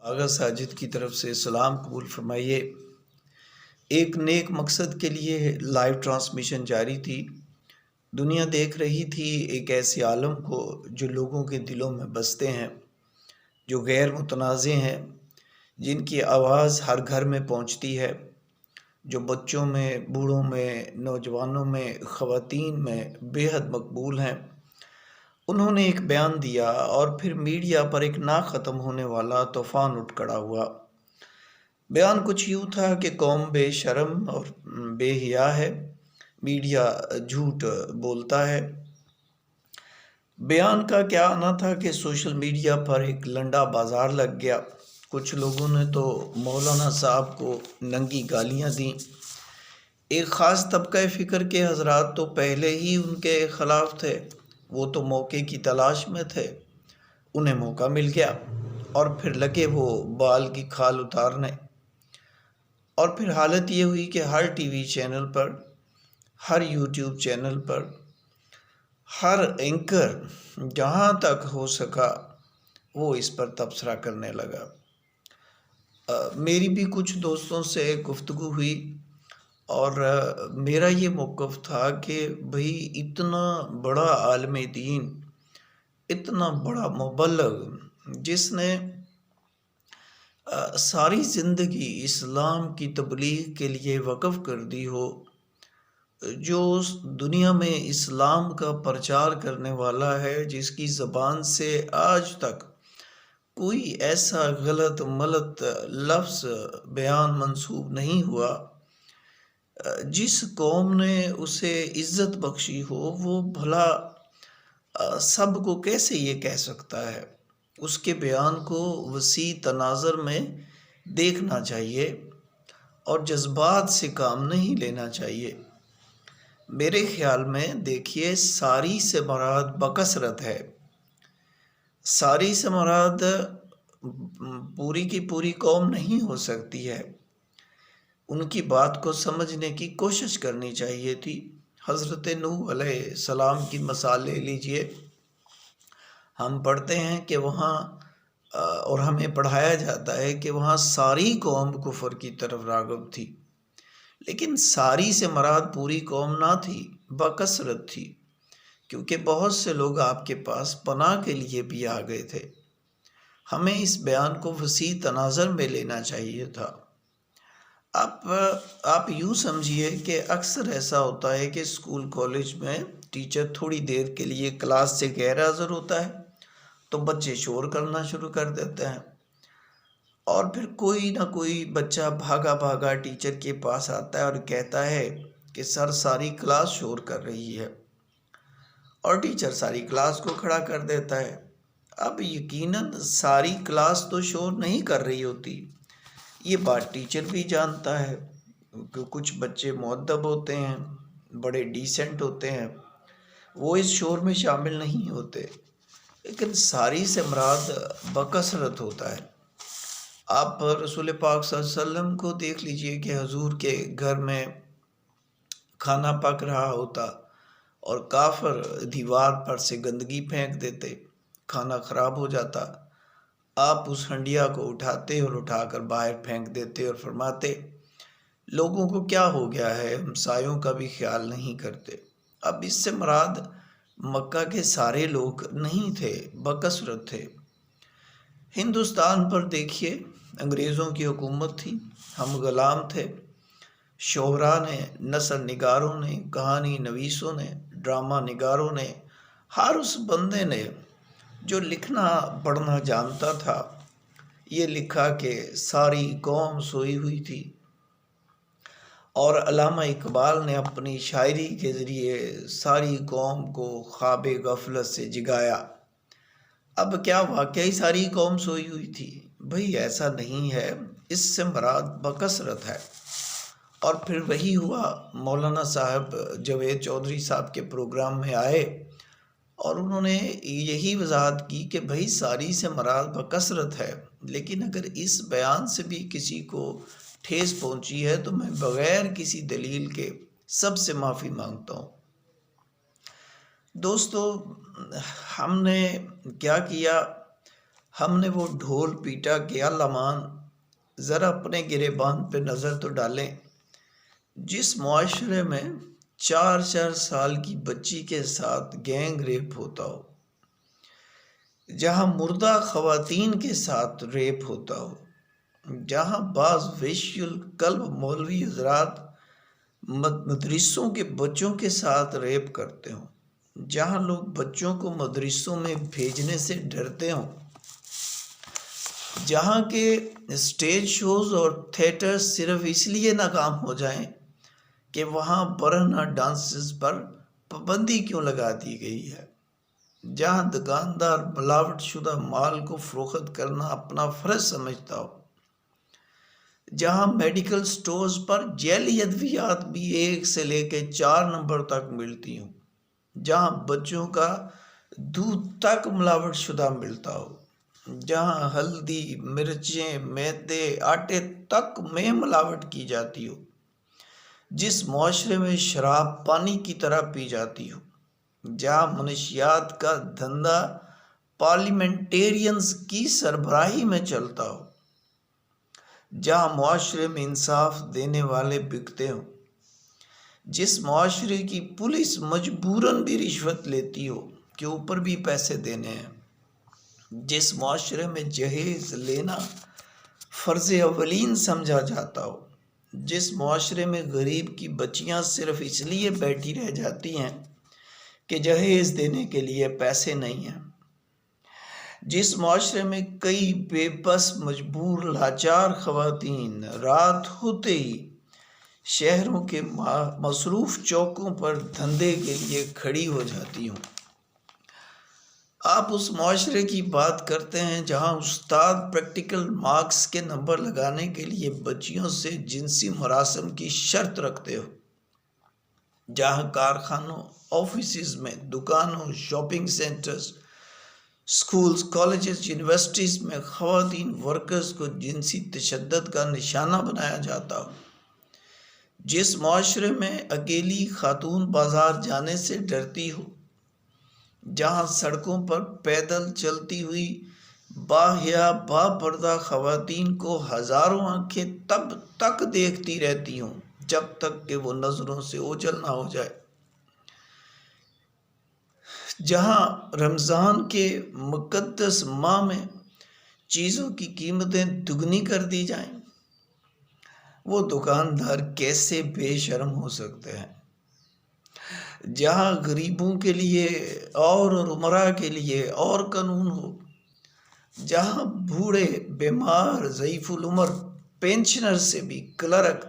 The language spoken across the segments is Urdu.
آغا ساجد کی طرف سے سلام قبول فرمائیے۔ ایک نیک مقصد کے لیے لائیو ٹرانسمیشن جاری تھی۔ دنیا دیکھ رہی تھی ایک ایسے عالم کو جو لوگوں کے دلوں میں بستے ہیں، جو غیر متنازع ہیں، جن کی آواز ہر گھر میں پہنچتی ہے، جو بچوں میں، بوڑھوں میں، نوجوانوں میں، خواتین میں بے حد مقبول ہیں۔ انہوں نے ایک بیان دیا اور پھر میڈیا پر ایک نہ ختم ہونے والا طوفان اٹھ کھڑا ہوا۔ بیان کچھ یوں تھا کہ قوم بے شرم اور بے حیا ہے، میڈیا جھوٹ بولتا ہے۔ بیان کا کیا آنا تھا کہ سوشل میڈیا پر ایک لنڈا بازار لگ گیا۔ کچھ لوگوں نے تو مولانا صاحب کو ننگی گالیاں دیں۔ ایک خاص طبقہ فکر کے حضرات تو پہلے ہی ان کے خلاف تھے، وہ تو موقع کی تلاش میں تھے، انہیں موقع مل گیا اور پھر لگے وہ بال کی کھال اتارنے۔ اور پھر حالت یہ ہوئی کہ ہر ٹی وی چینل پر، ہر یوٹیوب چینل پر، ہر اینکر جہاں تک ہو سکا وہ اس پر تبصرہ کرنے لگا۔ میری بھی کچھ دوستوں سے گفتگو ہوئی اور میرا یہ موقف تھا کہ بھئی اتنا بڑا عالم دین، اتنا بڑا مبلغ جس نے ساری زندگی اسلام کی تبلیغ کے لیے وقف کر دی ہو، جو اس دنیا میں اسلام کا پرچار کرنے والا ہے، جس کی زبان سے آج تک کوئی ایسا غلط ملت لفظ بیان منسوب نہیں ہوا، جس قوم نے اسے عزت بخشی ہو، وہ بھلا سب کو کیسے یہ کہہ سکتا ہے؟ اس کے بیان کو وسیع تناظر میں دیکھنا چاہیے اور جذبات سے کام نہیں لینا چاہیے۔ میرے خیال میں دیکھیے، ساری سے مراد بکثرت ہے۔ ساری سے مراد پوری کی پوری قوم نہیں ہو سکتی ہے۔ ان کی بات کو سمجھنے کی کوشش کرنی چاہیے تھی۔ حضرت نوح علیہ السلام کی مثال لے لیجئے۔ ہم پڑھتے ہیں کہ وہاں اور ہمیں پڑھایا جاتا ہے کہ وہاں ساری قوم کفر کی طرف راغب تھی، لیکن ساری سے مراد پوری قوم نہ تھی، بکثرت تھی، کیونکہ بہت سے لوگ آپ کے پاس پناہ کے لیے بھی آ گئے تھے۔ ہمیں اس بیان کو وسیع تناظر میں لینا چاہیے تھا۔ آپ یوں سمجھیے کہ اکثر ایسا ہوتا ہے کہ اسکول کالج میں ٹیچر تھوڑی دیر کے لیے کلاس سے غیر حاضر ہوتا ہے تو بچے شور کرنا شروع کر دیتے ہیں، اور پھر کوئی نہ کوئی بچہ بھاگا بھاگا ٹیچر کے پاس آتا ہے اور کہتا ہے کہ سر ساری کلاس شور کر رہی ہے، اور ٹیچر ساری کلاس کو کھڑا کر دیتا ہے۔ اب یقیناً ساری کلاس تو شور نہیں کر رہی ہوتی، یہ بات ٹیچر بھی جانتا ہے کہ کچھ بچے مؤدب ہوتے ہیں، بڑے ڈیسنٹ ہوتے ہیں، وہ اس شور میں شامل نہیں ہوتے، لیکن ساری سے مراد بکثرت ہوتا ہے۔ آپ رسول پاک صلی اللہ علیہ وسلم کو دیکھ لیجئے کہ حضور کے گھر میں کھانا پک رہا ہوتا اور کافر دیوار پر سے گندگی پھینک دیتے، کھانا خراب ہو جاتا، آپ اس ہنڈیا کو اٹھاتے اور اٹھا کر باہر پھینک دیتے اور فرماتے لوگوں کو کیا ہو گیا ہے، ہمسایوں کا بھی خیال نہیں کرتے۔ اب اس سے مراد مکہ کے سارے لوگ نہیں تھے، بکثرت تھے۔ ہندوستان پر دیکھیے، انگریزوں کی حکومت تھی، ہم غلام تھے، شعراء نے، نثر نگاروں نے، کہانی نویسوں نے، ڈرامہ نگاروں نے، ہر اس بندے نے جو لکھنا پڑھنا جانتا تھا، یہ لکھا کہ ساری قوم سوئی ہوئی تھی، اور علامہ اقبال نے اپنی شاعری کے ذریعے ساری قوم کو خواب غفلت سے جگایا۔ اب کیا واقعی ساری قوم سوئی ہوئی تھی؟ بھئی ایسا نہیں ہے، اس سے مراد بکثرت ہے۔ اور پھر وہی ہوا، مولانا صاحب جاوید چودھری صاحب کے پروگرام میں آئے اور انہوں نے یہی وضاحت کی کہ بھئی ساری سے مراد بکثرت ہے، لیکن اگر اس بیان سے بھی کسی کو ٹھیس پہنچی ہے تو میں بغیر کسی دلیل کے سب سے معافی مانگتا ہوں۔ دوستو، ہم نے کیا کیا؟ ہم نے وہ ڈھول پیٹا کہ الامان ذرا اپنے گریبان پہ نظر تو ڈالیں۔ جس معاشرے میں 4 سال کی بچی کے ساتھ گینگ ریپ ہوتا ہو، جہاں مردہ خواتین کے ساتھ ریپ ہوتا ہو، جہاں بعض ویشی القلب مولوی حضرات مدرسوں کے بچوں کے ساتھ ریپ کرتے ہوں، جہاں لوگ بچوں کو مدرسوں میں بھیجنے سے ڈرتے ہوں، جہاں کے اسٹیج شوز اور تھیٹر صرف اس لیے ناکام ہو جائیں کہ وہاں برہنہ ڈانسز پر پابندی کیوں لگا دی گئی ہے، جہاں دکاندار ملاوٹ شدہ مال کو فروخت کرنا اپنا فرض سمجھتا ہو، جہاں میڈیکل سٹورز پر ذیلی ادویات بھی 1 سے لے کے 4 نمبر تک ملتی ہوں، جہاں بچوں کا دودھ تک ملاوٹ شدہ ملتا ہو، جہاں ہلدی، مرچیں، میدے، آٹے تک میں ملاوٹ کی جاتی ہو، جس معاشرے میں شراب پانی کی طرح پی جاتی ہو، جہاں منشیات کا دھندا پارلیمنٹیرینز کی سربراہی میں چلتا ہو، جہاں معاشرے میں انصاف دینے والے بکتے ہوں، جس معاشرے کی پولیس مجبوراً بھی رشوت لیتی ہو کہ اوپر بھی پیسے دینے ہیں، جس معاشرے میں جہیز لینا فرض اولین سمجھا جاتا ہو، جس معاشرے میں غریب کی بچیاں صرف اس لیے بیٹھی رہ جاتی ہیں کہ جہیز دینے کے لیے پیسے نہیں ہیں، جس معاشرے میں کئی بے بس مجبور لاچار خواتین رات ہوتے ہی شہروں کے مصروف چوکوں پر دھندے کے لیے کھڑی ہو جاتی ہوں۔ آپ اس معاشرے کی بات کرتے ہیں جہاں استاد پریکٹیکل مارکس کے نمبر لگانے کے لیے بچیوں سے جنسی مراسم کی شرط رکھتے ہو، جہاں کارخانوں، آفیسز میں، دکانوں، shopping centres, schools, colleges, universities میں خواتین ورکرز کو جنسی تشدد کا نشانہ بنایا جاتا ہو، جس معاشرے میں اکیلی خاتون بازار جانے سے ڈرتی ہو، جہاں سڑکوں پر پیدل چلتی ہوئی باحیا با پردہ خواتین کو ہزاروں آنکھیں تب تک دیکھتی رہتی ہوں جب تک کہ وہ نظروں سے اوجھل نہ ہو جائے، جہاں رمضان کے مقدس ماہ میں چیزوں کی قیمتیں دگنی کر دی جائیں، وہ دکاندار کیسے بے شرم ہو سکتے ہیں، جہاں غریبوں کے لیے اور امراء کے لیے اور قانون ہو، جہاں بوڑھے، بیمار، ضعیف العمر پینشنر سے بھی کلرک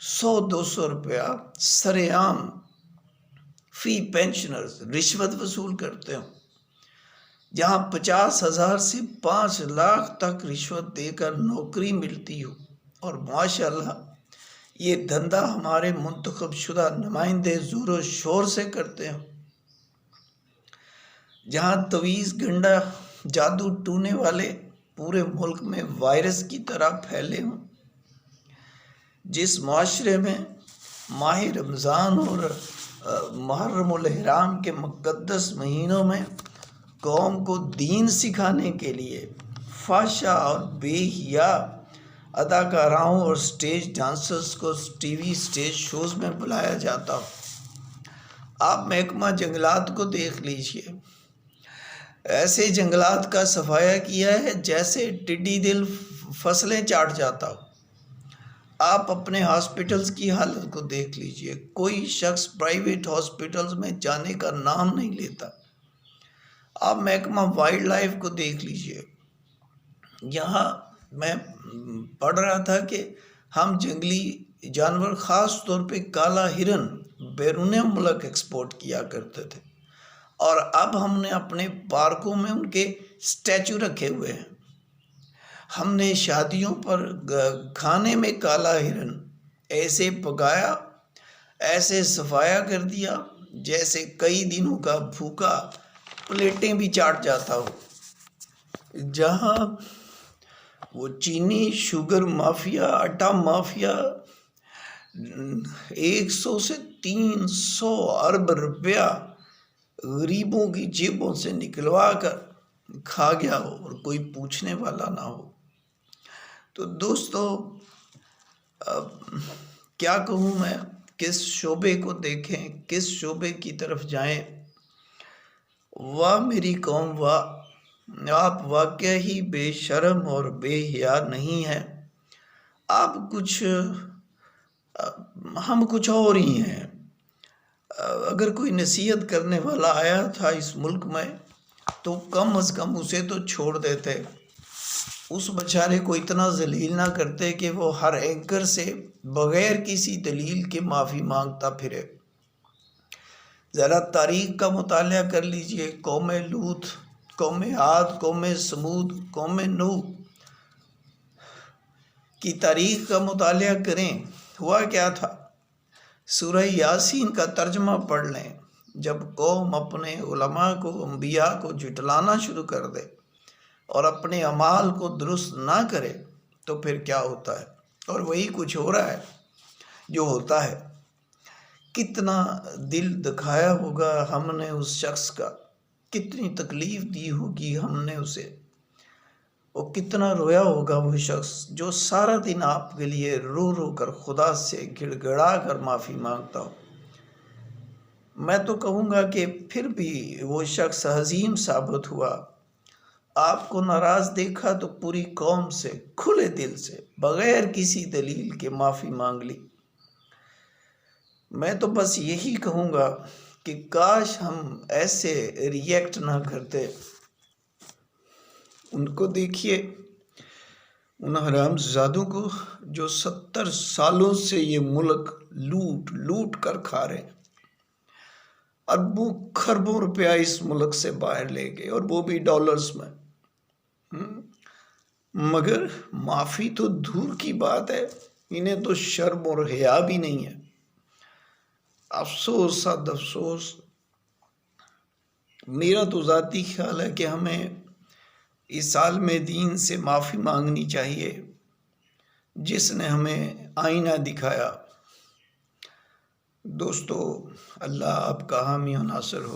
100-200 روپیہ سر عام فی پینشنرز رشوت وصول کرتے ہوں، جہاں 50,000 سے 5 لاکھ تک رشوت دے کر نوکری ملتی ہو، اور ماشاءاللہ یہ دھندا ہمارے منتخب شدہ نمائندے زور و شور سے کرتے ہیں، جہاں تویز گنڈا جادو ٹونے والے پورے ملک میں وائرس کی طرح پھیلے ہوں، جس معاشرے میں ماہ رمضان اور محرم الحرام کے مقدس مہینوں میں قوم کو دین سکھانے کے لیے فحشا اور بے حیا اداکاراؤں اور سٹیج ڈانسرز کو ٹی وی سٹیج شوز میں بلایا جاتا ہو۔ آپ محکمہ جنگلات کو دیکھ لیجئے، ایسے جنگلات کا صفایا کیا ہے جیسے ٹڈی دل فصلیں چاٹ جاتا ہو۔ آپ اپنے ہاسپٹلز کی حالت کو دیکھ لیجئے، کوئی شخص پرائیویٹ ہاسپٹلز میں جانے کا نام نہیں لیتا۔ آپ محکمہ وائلڈ لائف کو دیکھ لیجئے، یہاں میں پڑھ رہا تھا کہ ہم جنگلی جانور خاص طور پہ کالا ہرن بیرون ملک ایکسپورٹ کیا کرتے تھے، اور اب ہم نے اپنے پارکوں میں ان کے اسٹیچو رکھے ہوئے ہیں۔ ہم نے شادیوں پر کھانے میں کالا ہرن ایسے پکایا، ایسے صفایا کر دیا جیسے کئی دنوں کا بھوکا پلیٹیں بھی چاٹ جاتا ہو، جہاں وہ چینی شوگر مافیا، آٹا مافیا 100 سے 300 ارب روپیہ غریبوں کی جیبوں سے نکلوا کر کھا گیا ہو اور کوئی پوچھنے والا نہ ہو۔ تو دوستو، اب کیا کہوں میں، کس شعبے کو دیکھیں، کس شعبے کی طرف جائیں؟ واہ میری قوم واہ، آپ واقعہ ہی بے شرم اور بے حیا نہیں ہیں۔ آپ کچھ ہم کچھ اور ہی ہیں۔ اگر کوئی نصیحت کرنے والا آیا تھا اس ملک میں تو کم از کم اسے تو چھوڑ دیتے، اس بیچارے کو اتنا ذلیل نہ کرتے کہ وہ ہر اینکر سے بغیر کسی دلیل کے معافی مانگتا پھرے۔ ذرا تاریخ کا مطالعہ کر لیجئے، قوم لوط، قوم عاد، قوم سمود، قوم نوح کی تاریخ کا مطالعہ کریں۔ ہوا کیا تھا؟ سورہ یاسین کا ترجمہ پڑھ لیں۔ جب قوم اپنے علماء کو، انبیاء کو جھٹلانا شروع کر دے اور اپنے اعمال کو درست نہ کرے تو پھر کیا ہوتا ہے؟ اور وہی کچھ ہو رہا ہے جو ہوتا ہے۔ کتنا دل دکھایا ہوگا ہم نے اس شخص کا، کتنی تکلیف دی ہوگی ہم نے اسے، اور کتنا رویا ہوگا وہ شخص جو سارا دن آپ کے لیے رو رو کر خدا سے گڑ گڑا کر معافی مانگتا ہو۔ میں تو کہوں گا کہ پھر بھی وہ شخص عظیم ثابت ہوا۔ آپ کو ناراض دیکھا تو پوری قوم سے کھلے دل سے بغیر کسی دلیل کے معافی مانگ لی۔ میں تو بس یہی کہوں گا کہ کاش ہم ایسے ریئیکٹ نہ کرتے۔ ان کو دیکھیے، ان حرام زادوں کو جو 70 سالوں سے یہ ملک لوٹ لوٹ کر کھا رہے ہیں، اربوں خربوں روپیہ اس ملک سے باہر لے گئے، اور وہ بھی ڈالرز میں۔ مگر معافی تو دور کی بات ہے، انہیں تو شرم اور حیا بھی نہیں ہے۔ افسوس صد افسوس۔ میرا تو ذاتی خیال ہے کہ ہمیں اس عالم دین سے معافی مانگنی چاہیے جس نے ہمیں آئینہ دکھایا۔ دوستو، اللہ آپ کا حامی و ناصر ہو۔